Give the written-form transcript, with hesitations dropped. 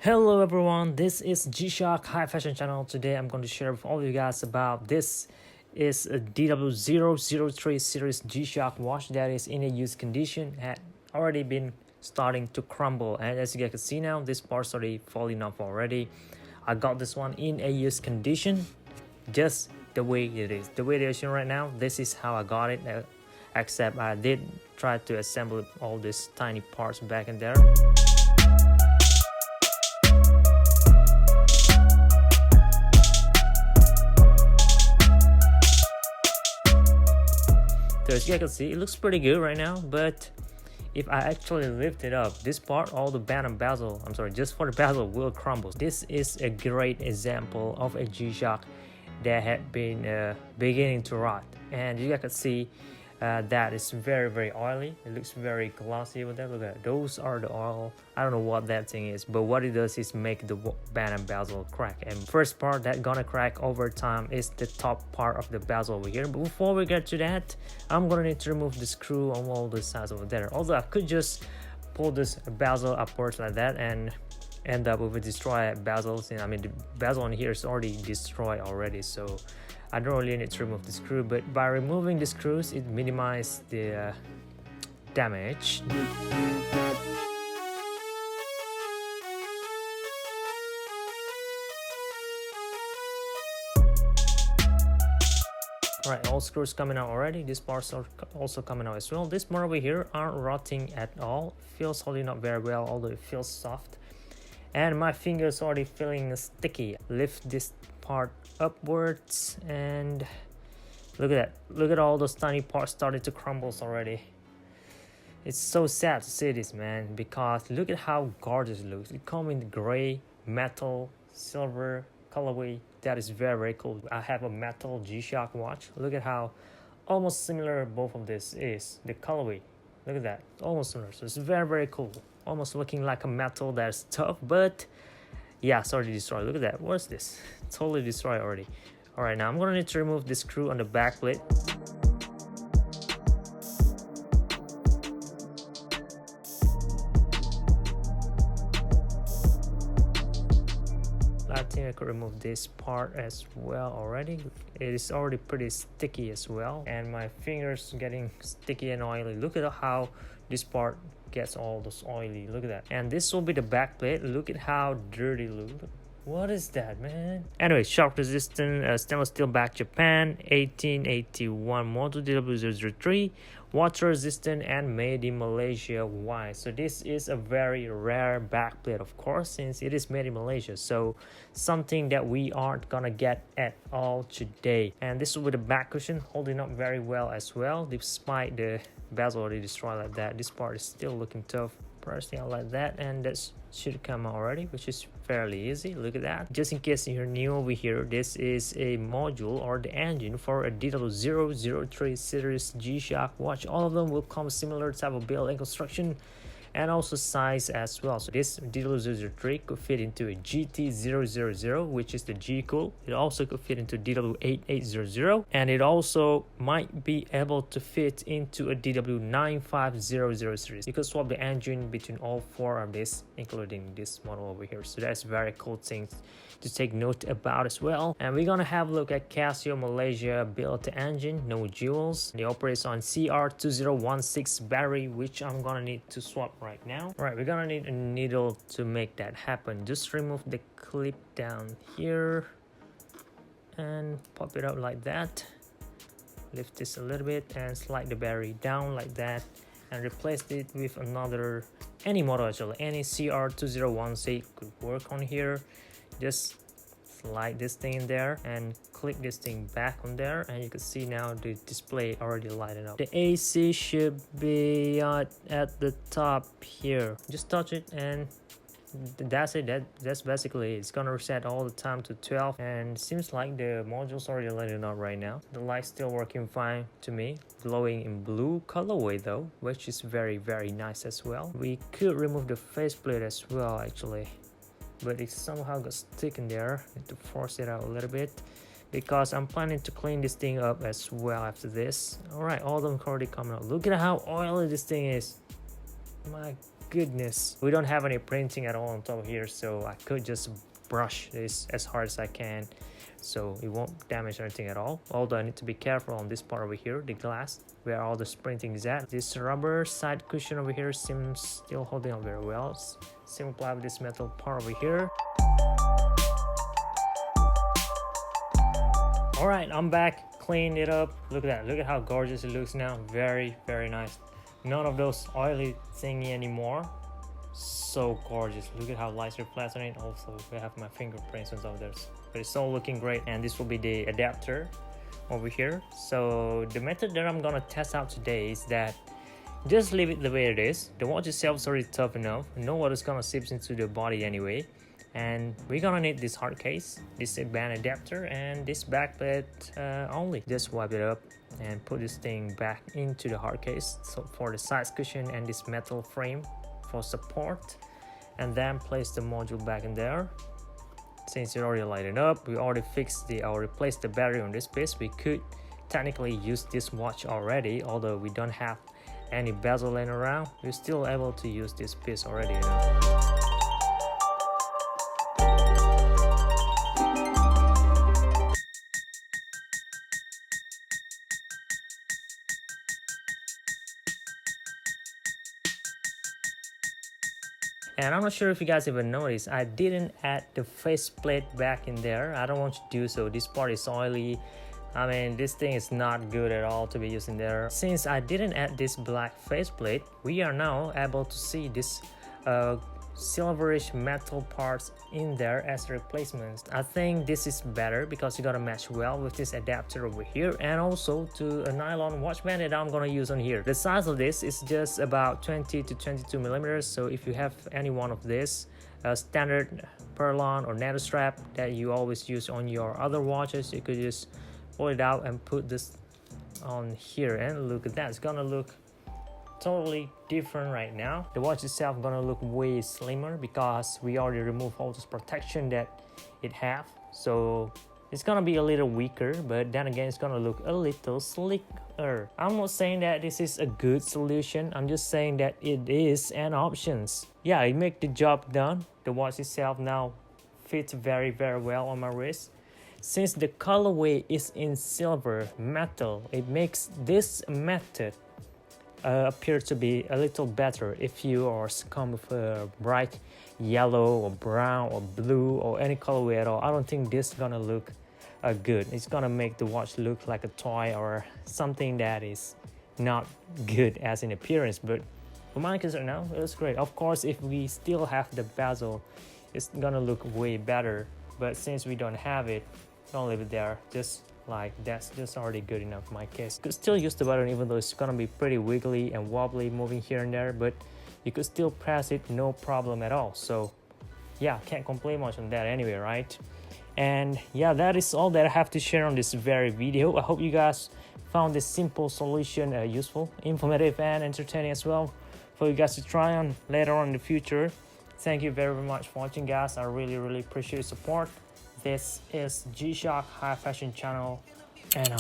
Hello everyone, this is G-Shock High Fashion Channel. Today I'm going to share with all of you guys about this is a DW-003 series G-Shock watch that is in a used condition, had already been starting to crumble, and as you guys can see now, this part's already falling off already. I got this one in a used condition, just the way it is. The way it is right now, this is how I got it, except I did try to assemble all these tiny parts back in there. So as you can see, it looks pretty good right now, but if I actually lift it up, this part, all the band and bezel, just for the bezel will crumble. This is a great example of a G-Shock that had been beginning to rot, and you guys can see that is very oily. It looks very glossy with that. Look at that. Those are the oil. I don't know what that thing is, but what it does is make the band and bezel crack. And first part that gonna crack over time is the top part of the bezel over here. But before we get to that, I'm gonna need to remove the screw on all the sides over there. Although I could just pull this bezel upwards like that and end up with a destroyed bezel. I mean, the bezel on here is already destroyed already, so I don't really need to remove the screw, but by removing the screws, it minimizes the damage. Alright, all screws coming out already. These parts are also coming out as well. This part over here aren't rotting at all. Feels holding up very well, although it feels soft. And my fingers already feeling sticky. Lift this part upwards and look at that. Look at all those tiny parts starting to crumble already. It's so sad to see this, man, because look at how gorgeous it looks. It comes in gray, metal, silver colorway. That is very cool. I have a metal G-Shock watch. Look at how almost similar both of this is. The colorway, look at that, almost similar. So it's very cool. Almost looking like a metal that's tough, but yeah, it's already destroyed. Look at that. What's this? Totally destroyed already. Alright, now I'm gonna need to remove the screw on the back plate. I think I could remove this part as well already. It is already pretty sticky as well, and my fingers getting sticky and oily. Look at how this part gets all those oily. Look at that. And this will be the back plate. Look at how dirty it looks. What is that, man? Anyway, shock resistant stainless steel back Japan 1881 model DW-003, water resistant and made in Malaysia. Why? So this is a very rare back plate, of course, since it is made in Malaysia, so something that we aren't gonna get at all today. And this will be the back cushion, holding up very well as well, despite the bezel already destroyed like that. This part is still looking tough. Pressing out like that, and that should come out already, which is fairly easy. Look at that. Just in case you're new over here, this is a module or the engine for a DW-003 series G-Shock watch. All of them will come similar type of build and construction, and also size as well. So this DW-003 could fit into a GT000, which is the G-Cool. It also could fit into DW-8800, and it also might be able to fit into a DW-9500 series. You could swap the engine between all four of these, including this model over here. So that's very cool thing to take note about as well. And we're gonna have a look at Casio Malaysia built engine, no jewels. It operates on CR2016 battery, which I'm gonna need to swap right now. Right, we're gonna need a needle to make that happen. Just remove the clip down here and pop it up like that. Lift this a little bit and slide the battery down like that, and replace it with any model actually. Any CR2016 could work on here. Just slide this thing in there and click this thing back on there, and you can see now the display already lighted up. The AC should be at the top here. Just touch it and that's it. That's basically it. It's gonna reset all the time to 12, and seems like the module's already lighting up right now. The light's still working fine to me, glowing in blue colorway though, which is very nice as well. We could remove the faceplate as well actually, but it somehow got stuck in there. Need to force it out a little bit, because I'm planning to clean this thing up as well after this. Alright, all of them already coming out. Look at how oily this thing is. My goodness, we don't have any printing at all on top here, so I could just brush this as hard as I can so it won't damage anything at all. Although I need to be careful on this part over here, the glass where all the printing is at. This rubber side cushion over here seems still holding up very well. Same apply with this metal part over here. All right, I'm back, cleaned it up. Look at that, look at how gorgeous it looks now. Very nice. None of those oily thingy anymore. So gorgeous. Look at how lights reflect on it. Also, we have my fingerprints on top of this, but it's all looking great. And this will be the adapter over here. So the method that I'm gonna test out today is that just leave it the way it is. The watch itself is already tough enough. No water is gonna seep into the body anyway. And we're gonna need this hard case, this band adapter, and this back plate only. Just wipe it up and put this thing back into the hard case. So for the side cushion and this metal frame for support, and then place the module back in there. Since it already lighted up, we already fixed or replaced the battery on this piece. We could technically use this watch already, although we don't have any bezel laying around. We're still able to use this piece already, you know. And I'm not sure if you guys even noticed, I didn't add the faceplate back in there. I don't want to do so. This part is oily. I mean, this thing is not good at all to be used in there. Since I didn't add this black faceplate, we are now able to see this silverish metal parts in there as replacements. I think this is better because you gotta match well with this adapter over here, and also to a nylon watch band that I'm gonna use on here. The size of this is just about 20 to 22 millimeters. So if you have any one of this standard Perlon or NATO strap that you always use on your other watches, you could just pull it out and put this on here, and look at that. It's gonna look totally different right now. The watch itself gonna look way slimmer because we already removed all this protection that it have. So it's gonna be a little weaker, but then again it's gonna look a little slicker. I'm not saying that this is a good solution. I'm just saying that it is an option. Yeah, it make the job done. The watch itself now fits very well on my wrist. Since the colorway is in silver metal, it makes this method appear to be a little better. If you are come with a bright yellow or brown or blue or any colorway at all, I don't think this is gonna look good. It's gonna make the watch look like a toy or something that is not good as in appearance. But for my case right now, it looks great. Of course, if we still have the bezel, it's gonna look way better. But since we don't have it, don't leave it there. Just like that's just already good enough in my case. You could still use the button even though it's gonna be pretty wiggly and wobbly moving here and there, but you could still press it no problem at all. So yeah, can't complain much on that anyway, right? And yeah, that is all that I have to share on this very video. I hope you guys found this simple solution useful, informative, and entertaining as well for you guys to try on later on in the future. Thank you very much for watching, guys. I really appreciate your support. This is G-Shock High Fashion channel, and